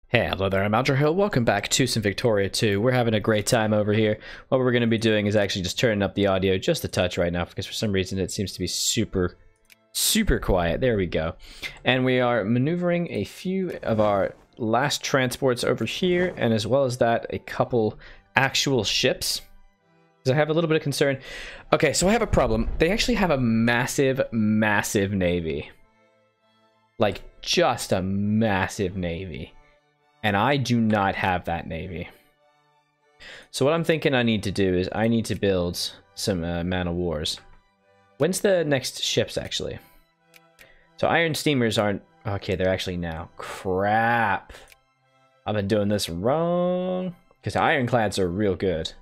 Hey, hello there, I'm Aldrahill. Welcome back to some Victoria 2. We're having a great time over here. What we're going to be doing is actually just turning up the audio just a touch right now, because for some reason it seems to be super quiet. There we go. And we are maneuvering a few of our last transports over here, and as well as that, a couple actual ships. Because I have a little bit of concern. Okay, so I have a problem. They actually have a massive navy. Like, just a massive navy. And I do not have that navy. So what I'm thinking I need to do is I need to build some man of wars. When's the next ships, actually? So iron steamers aren't... Okay, they're actually now. Crap. I've been doing this wrong. Because ironclads are real good.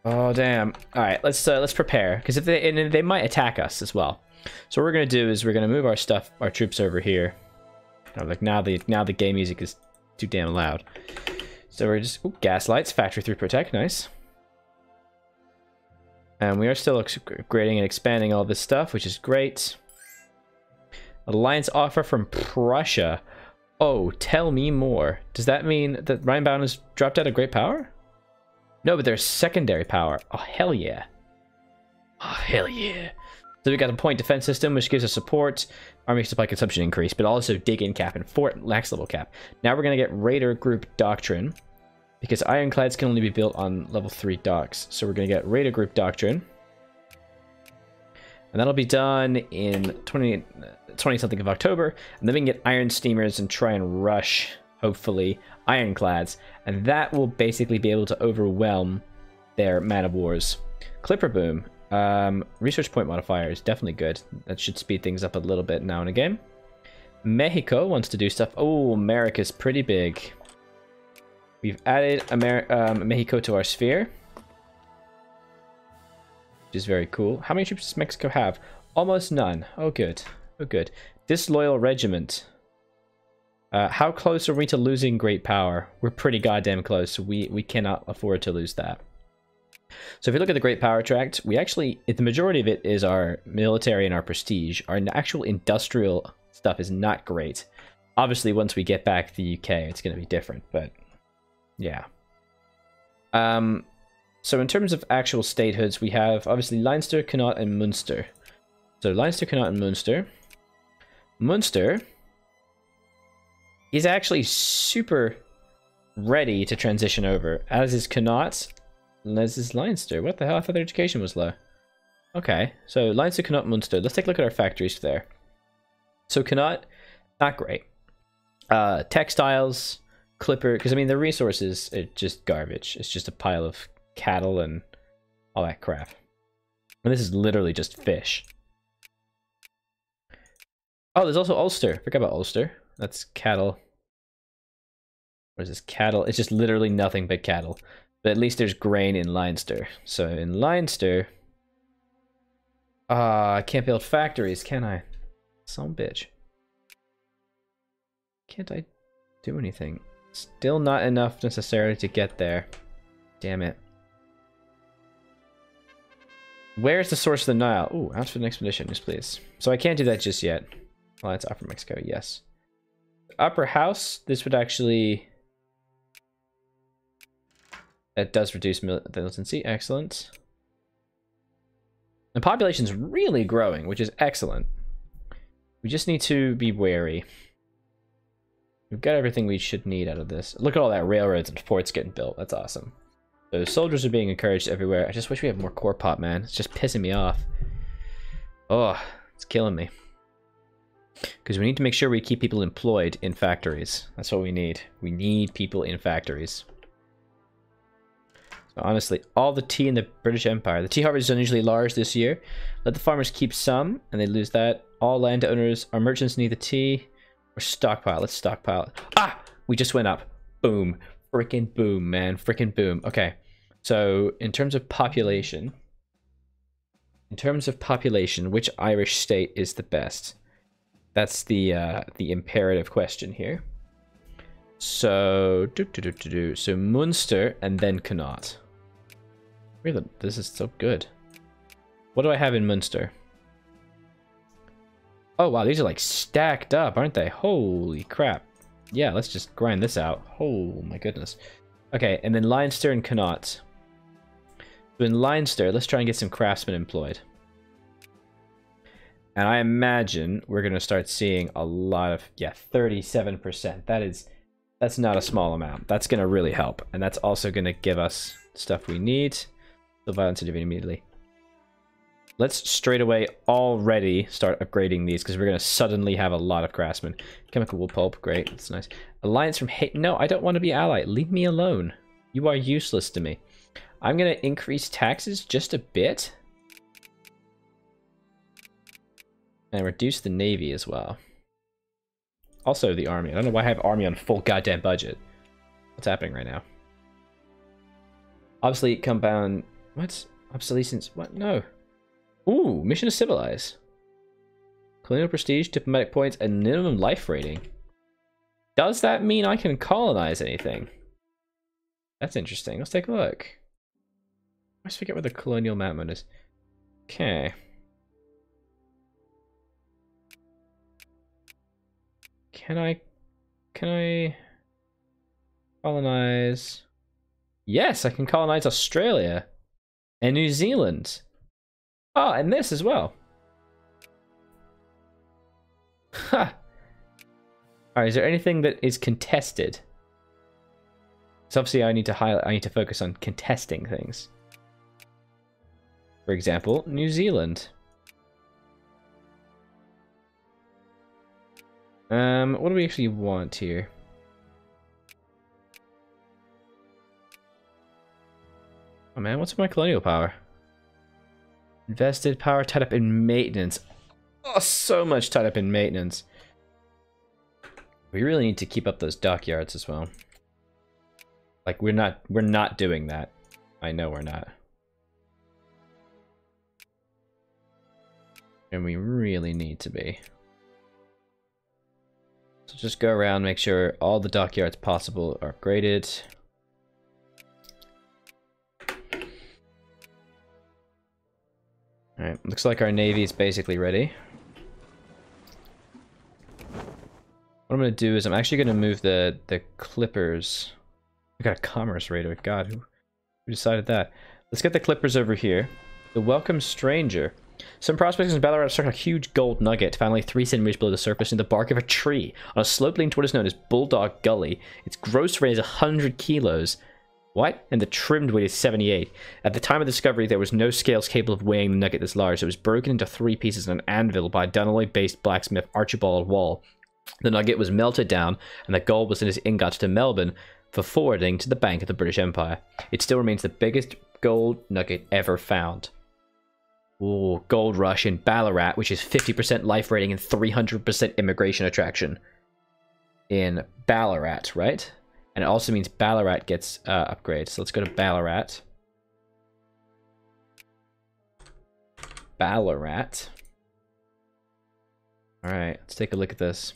Oh, damn. Alright, let's prepare. Because if they might attack us as well. So what we're going to do is we're going to move our troops over here. Oh, like now the game music is too damn loud. So we're just gas lights, factory through protect, nice. And we are still upgrading and expanding all this stuff, which is great. Alliance offer from Prussia. Oh, tell me more. Does that mean that Rhinebound has dropped out of great power? No, but there's secondary power. Oh hell yeah. Oh hell yeah. So we got a point defense system, which gives us support, army supply consumption increase, but also dig-in cap and fort max level cap. Now we're going to get Raider Group Doctrine, because ironclads can only be built on level 3 docks. So we're going to get Raider Group Doctrine. And that'll be done in 20-something of October. And then we can get iron steamers and try and rush, hopefully, ironclads. And that will basically be able to overwhelm their man of wars. Clipper Boom. Research point modifier is definitely good. That should speed things up a little bit now and again. Mexico wants to do stuff. Oh, America's pretty big. We've added Mexico to our sphere, which is very cool. How many troops does Mexico have? Almost none. Oh, good. Oh, good. Disloyal regiment. How close are we to losing great power? We're pretty goddamn close, so we cannot afford to lose that. So if you look at the Great Power Tract, we actually, the majority of it is our military and our prestige. Our actual industrial stuff is not great. Obviously, once we get back the UK, it's going to be different, but yeah. So in terms of actual statehoods, we have obviously Leinster, Connaught, and Munster. So Leinster, Connaught, and Munster. Munster is actually super ready to transition over, as is Connaught. As is Leinster. What the hell? I thought their education was low. Okay, so Leinster, Connaught, Munster. Let's take a look at our factories there. So Connaught, not great. Textiles, Clipper, because I mean the resources are just garbage. It's just a pile of cattle and all that crap. And this is literally just fish. Oh, there's also Ulster. Forgot about Ulster. That's cattle. What is this? Cattle. It's just literally nothing but cattle. But at least there's grain in Leinster. So in Leinster... I can't build factories, can I? Some bitch. Can't I do anything? Still not enough necessarily to get there. Damn it. Where's the source of the Nile? Ooh, ask for an expedition, yes please. So I can't do that just yet. Well, that's Upper Mexico, yes. Upper House, this would actually... That does reduce militancy. Excellent. The population's really growing, which is excellent. We just need to be wary. We've got everything we should need out of this. Look at all that railroads and ports getting built. That's awesome. So soldiers are being encouraged everywhere. I just wish we had more core pop, man. It's just pissing me off. Oh, it's killing me. Because we need to make sure we keep people employed in factories. That's what we need. We need people in factories. So honestly, all the tea in the British Empire. The tea harvest is unusually large this year. Let the farmers keep some, and they lose that. All landowners, our merchants need the tea. Or stockpile. Let's stockpile. Ah! We just went up. Boom. Frickin' boom, man. Frickin' boom. Okay. So, in terms of population... which Irish state is the best? That's the imperative question here. So... So, Munster and then Connaught. Really, this is so good. What do I have in Munster? Oh, wow, these are like stacked up, aren't they? Holy crap. Yeah, let's just grind this out. Oh, my goodness. Okay, and then Leinster and Connaught. So in Leinster, let's try and get some craftsmen employed. And I imagine we're going to start seeing a lot of, yeah, 37%. That's not a small amount. That's going to really help. And that's also going to give us stuff we need. The violence immediately. Let's straight away already start upgrading these because we're going to suddenly have a lot of craftsmen. Chemical wool pulp, great, that's nice. Alliance from hate. No, I don't want to be allied. Leave me alone. You are useless to me. I'm going to increase taxes just a bit. And reduce the navy as well. Also the army. I don't know why I have army on full goddamn budget. What's happening right now? Obsolete compound. What? Obsolescence. What? No. Ooh, mission to civilize. Colonial prestige, diplomatic points, and minimum life rating. Does that mean I can colonize anything? That's interesting. Let's take a look. I always forget where the colonial map mode is. Okay. Can I colonize? Yes, I can colonize Australia and New Zealand. Oh, and this as well. Ha! Alright, is there anything that is contested? So obviously I need to focus on contesting things. For example, New Zealand. What do we actually want here? Oh man, what's my colonial power? Invested power tied up in maintenance. Oh, so much tied up in maintenance. We really need to keep up those dockyards as well. Like we're not doing that. I know we're not. And we really need to be. So just go around, make sure all the dockyards possible are upgraded. Alright, looks like our navy is basically ready. What I'm going to do is I'm actually going to move the clippers. We got a commerce raider. God, who decided that? Let's get the clippers over here. The welcome stranger. Some prospectors in Ballarat struck a huge gold nugget found only 3 centimeters below the surface in the bark of a tree on a slope leading to what is known as Bulldog Gully. Its gross weight is 100 kilos. What? And the trimmed weight is 78. At the time of discovery, there was no scales capable of weighing the nugget this large. So it was broken into 3 pieces on an anvil by Dunolly-based blacksmith Archibald Wall. The nugget was melted down, and the gold was in its ingots to Melbourne for forwarding to the Bank of the British Empire. It still remains the biggest gold nugget ever found. Ooh, gold rush in Ballarat, which is 50% life rating and 300% immigration attraction. In Ballarat, right? And it also means Ballarat gets upgrades. So let's go to Ballarat. Ballarat. Alright, let's take a look at this.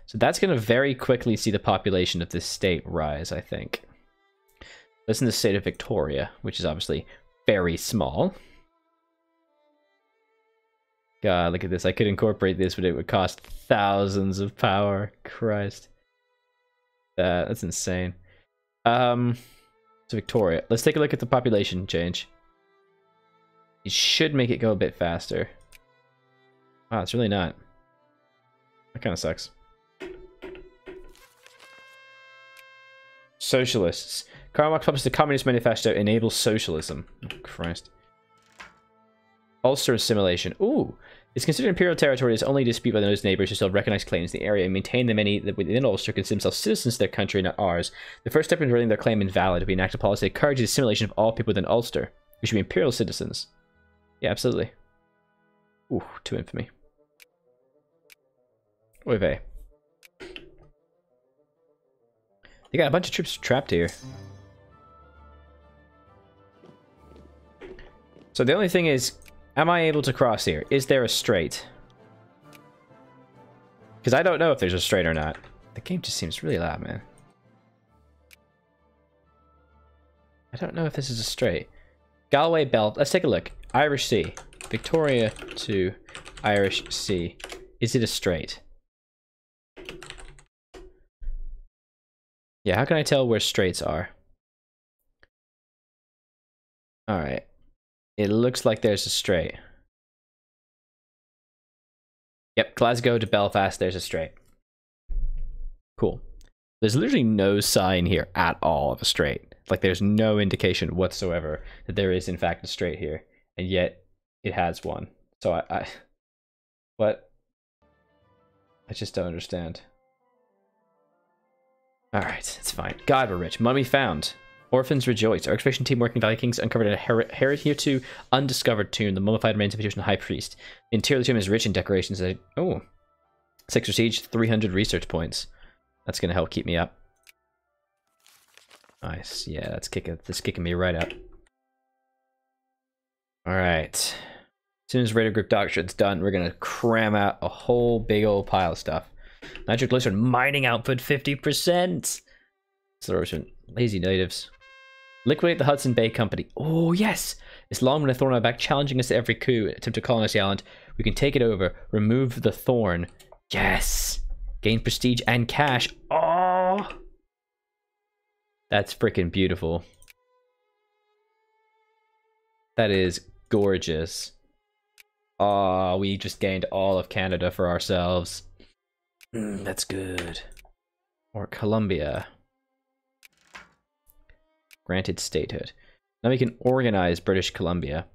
So that's going to very quickly see the population of this state rise, I think. That's in the state of Victoria, which is obviously very small. God, look at this. I could incorporate this, but it would cost thousands of power. Christ. That's insane. So Victoria. Let's take a look at the population change. It should make it go a bit faster. Wow, it's really not. That kind of sucks. Socialists. Karl Marx published the Communist Manifesto enables socialism. Oh, Christ. Ulster assimilation. Ooh. It's considered imperial territory is only disputed by those neighbors who still have recognized claims in the area and maintain the many that within Ulster consider themselves citizens of their country, not ours. The first step in running their claim invalid would be an act of policy that encourages the assimilation of all people within Ulster. We should be imperial citizens. Yeah, absolutely. Ooh, to infamy. Oy vey. They got a bunch of troops trapped here. So the only thing is, am I able to cross here? Is there a strait? Because I don't know if there's a strait or not. The game just seems really loud, man. I don't know if this is a strait. Galway Belt. Let's take a look. Irish Sea. Victoria to Irish Sea. Is it a strait? Yeah, how can I tell where straits are? Alright. It looks like there's a strait. Yep, Glasgow to Belfast, there's a strait. Cool. There's literally no sign here at all of a strait. Like, there's no indication whatsoever that there is, in fact, a strait here. And yet, it has one. So what? I just don't understand. Alright, it's fine. God, we're rich. Mummy found. Orphans rejoice. Our excavation team working Vikings uncovered a hitherto undiscovered tomb. The mummified remains of Egyptian high priest. The interior of the tomb is rich in decorations. Oh. 6 siege, 300 research points. That's going to help keep me up. Nice. Yeah, that's kicking me right up. Alright. As soon as Raider Group Doctrine's done, we're going to cram out a whole big old pile of stuff. Nitric glycerin mining output 50%. Absorption. Lazy natives. Liquidate the Hudson Bay Company. Oh, yes! It's long been a thorn on my back, challenging us to every coup, attempt to colonize the island. We can take it over, remove the thorn. Yes! Gain prestige and cash. Oh! That's freaking beautiful. That is gorgeous. Oh, we just gained all of Canada for ourselves. That's good. Or Colombia. Granted statehood. Now we can organize British Columbia.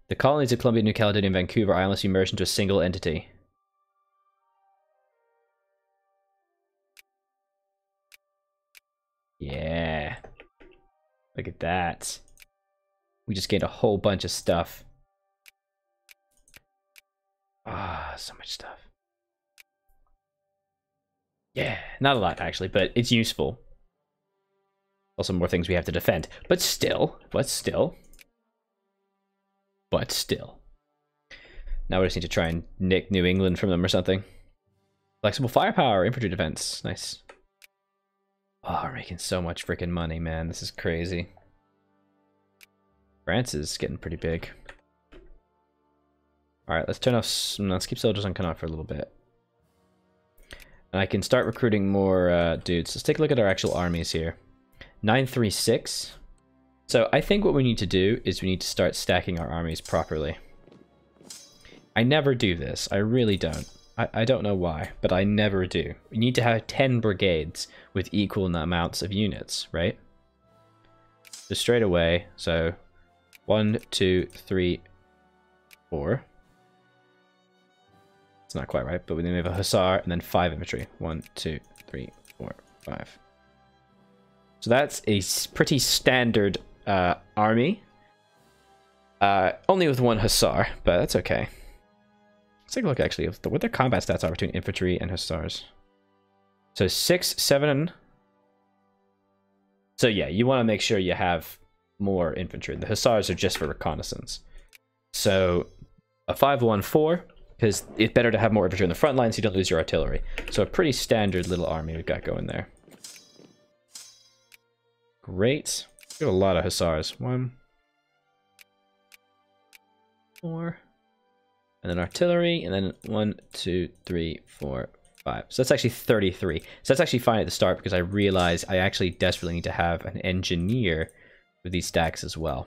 The colonies of Columbia, New Caledonia, and Vancouver Islands be merged into a single entity. Yeah. Look at that. We just gained a whole bunch of stuff. Ah, so much stuff. Yeah, not a lot actually, but it's useful. Also more things we have to defend. But still. Now we just need to try and nick New England from them or something. Flexible firepower, infantry defense. Nice. Oh, we're making so much freaking money, man. This is crazy. France is getting pretty big. Alright, let's turn off... Let's keep soldiers on Connaught for a little bit. And I can start recruiting more dudes. Let's take a look at our actual armies here. 936. So I think what we need to do is we need to start stacking our armies properly. I never do this. I really don't. I don't know why, but I never do. We need to have 10 brigades with equal amounts of units, right? Just straight away. So 1, 2, 3, 4. It's not quite right, but then we have a hussar and then 5 infantry. 1, 2, 3, 4, 5. So that's a pretty standard army. Only with 1 hussar, but that's okay. Let's take a look actually of what their combat stats are between infantry and hussars. So 6, 7. So yeah, you want to make sure you have more infantry. The hussars are just for reconnaissance. So a 5-1-4, because it's better to have more infantry on the front line so you don't lose your artillery. So a pretty standard little army we've got going there. Great. We have a lot of hussars. 1, 4. And then artillery, and then 1, 2, 3, 4, 5. So that's actually 33. So that's actually fine at the start because I realize I actually desperately need to have an engineer with these stacks as well.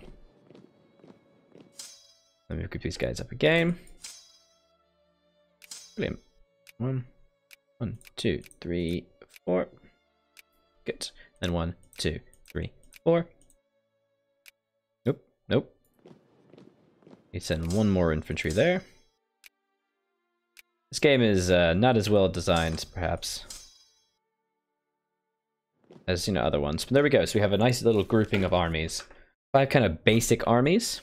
Let me group these guys up again. Brilliant. 1, 2, 3, 4. Good. Then 1, 2, 3, 4. Nope. You send 1 more infantry there. This game is not as well designed, perhaps, as, you know, other ones. But there we go. So we have a nice little grouping of armies. 5 kind of basic armies.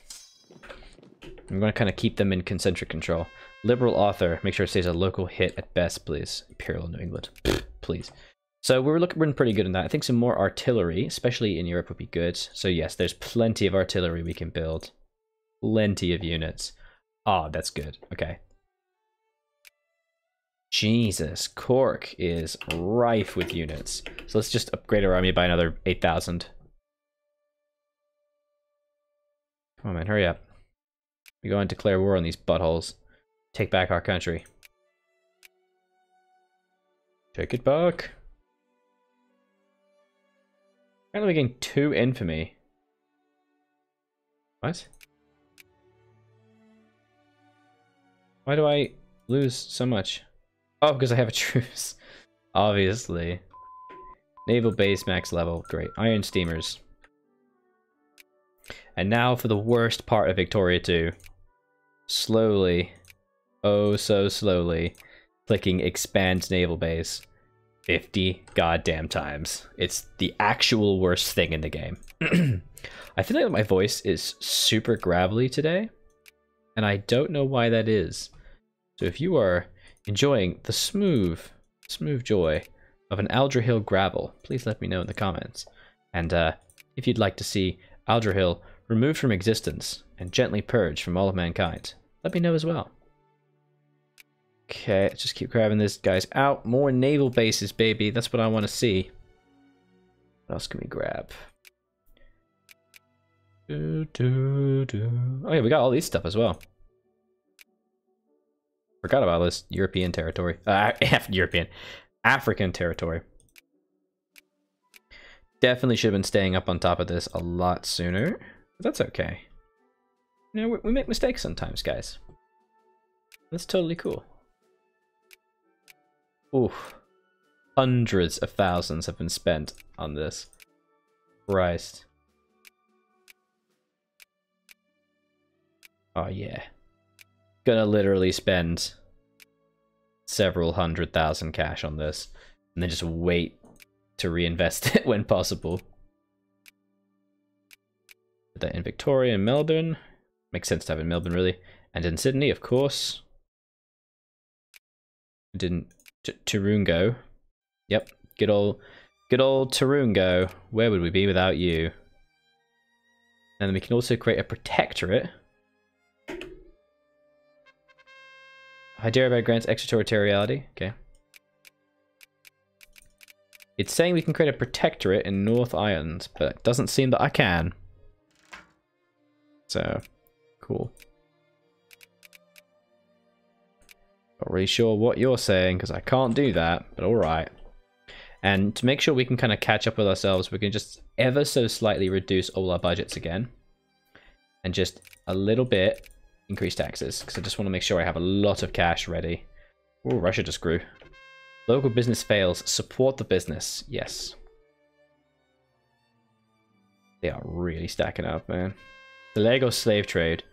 I'm going to kind of keep them in concentric control. Liberal author. Make sure it stays a local hit at best, please. Imperial New England. Please. So we're pretty good in that. I think some more artillery, especially in Europe, would be good. So yes, there's plenty of artillery we can build. Plenty of units. Oh, that's good. Okay. Jesus, Cork is rife with units. So let's just upgrade our army by another 8,000. Come on, man, hurry up. We go and declare war on these buttholes. Take back our country. Take it back. Apparently we're getting 2 infamy. What? Why do I lose so much? Oh, because I have a truce. Obviously. Naval base max level. Great. Iron steamers. And now for the worst part of Victoria 2. Slowly. Oh, so slowly. Clicking expand naval base. 50 goddamn times. It's the actual worst thing in the game. I feel like my voice is super gravelly today. And I don't know why that is. So if you are enjoying the smooth joy of an Aldrahill gravel, please let me know in the comments. And if you'd like to see Aldrahill removed from existence and gently purged from all of mankind, let me know as well. Okay, let's just keep grabbing these guys out. More naval bases, baby. That's what I want to see. What else can we grab? Oh yeah, we got all these stuff as well. Forgot about this European territory. African territory. Definitely should have been staying up on top of this a lot sooner. But that's okay. You know, we make mistakes sometimes, guys. That's totally cool. Oof. Hundreds of thousands have been spent on this. Christ. Oh yeah. Gonna literally spend several 100,000 cash on this. And then just wait to reinvest it when possible. Put that in Victoria and Melbourne. Makes sense to have in Melbourne, really. And in Sydney, of course. And in Turungo. Yep, good old Turungo. Where would we be without you? And then we can also create a protectorate. Hyderabad grants extraterritoriality. Okay. It's saying we can create a protectorate in North Ireland, but it doesn't seem that I can. So, cool. Not really sure what you're saying, because I can't do that, but alright. And to make sure we can kind of catch up with ourselves, we can just ever so slightly reduce all our budgets again. And just a little bit increase taxes, because I just want to make sure I have a lot of cash ready. Oh, Russia just grew. Local business fails. Support the business. Yes. They are really stacking up, man. The Lagos slave trade.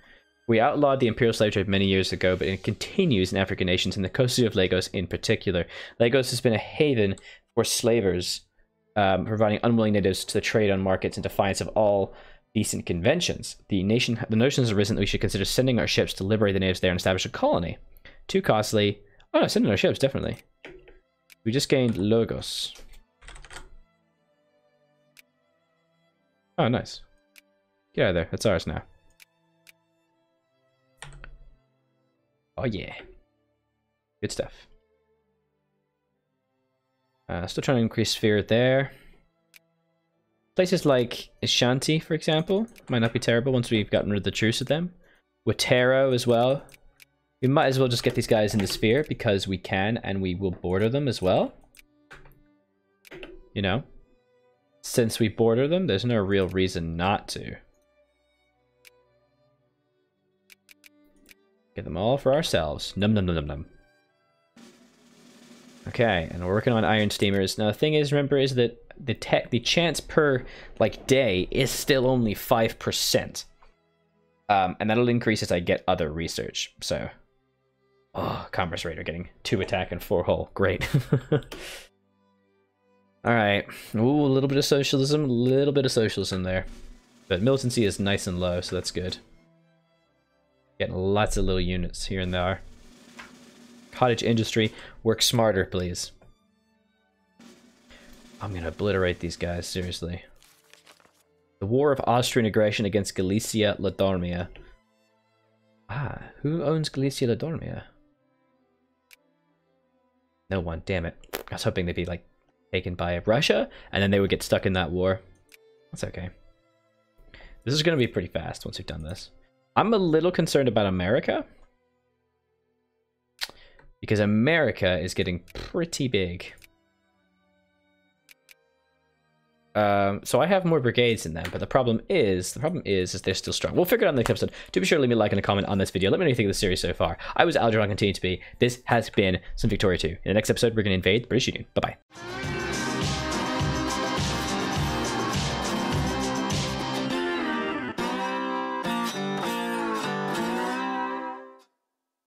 We outlawed the imperial slave trade many years ago, but it continues in African nations, and the coast city of Lagos in particular. Lagos has been a haven for slavers, providing unwilling natives to the trade on markets in defiance of all decent conventions. The notion has arisen that we should consider sending our ships to liberate the natives there and establish a colony. Too costly. Oh no, sending our ships, definitely. We just gained Lagos. Oh, nice. Get out of there. That's ours now. Oh, yeah. Good stuff. Still trying to increase sphere there. Places like Ashanti, for example, might not be terrible once we've gotten rid of the truce with them. Watero as well. We might as well just get these guys in the sphere because we can, and we will border them as well. You know? Since we border them, there's no real reason not to. Get them all for ourselves. Num num num num num. Okay, and we're working on iron steamers. Now the thing is, remember, is that the chance per like day is still only 5%. And that'll increase as I get other research. So, oh, Commerce Raider getting 2 attack and 4 hull. Great. All right. Ooh, a little bit of socialism there. But militancy is nice and low, so that's good. Getting lots of little units here and there. Cottage industry, work smarter, please. I'm gonna obliterate these guys, seriously. The War of Austrian Aggression against Galicia Ladormia. Ah, who owns Galicia Ladormia? No one, damn it. I was hoping they'd be, like, taken by Russia, and then they would get stuck in that war. That's okay. This is gonna be pretty fast once we've done this. I'm a little concerned about America. Because America is getting pretty big. So I have more brigades than them, but the problem is they're still strong. We'll figure it out in the next episode. Do be sure to leave me a like and a comment on this video. Let me know what you think of the series so far. I was Aldrahill, continue to be. This has been Some Victoria 2. In the next episode, we're going to invade the British Union. Bye-bye.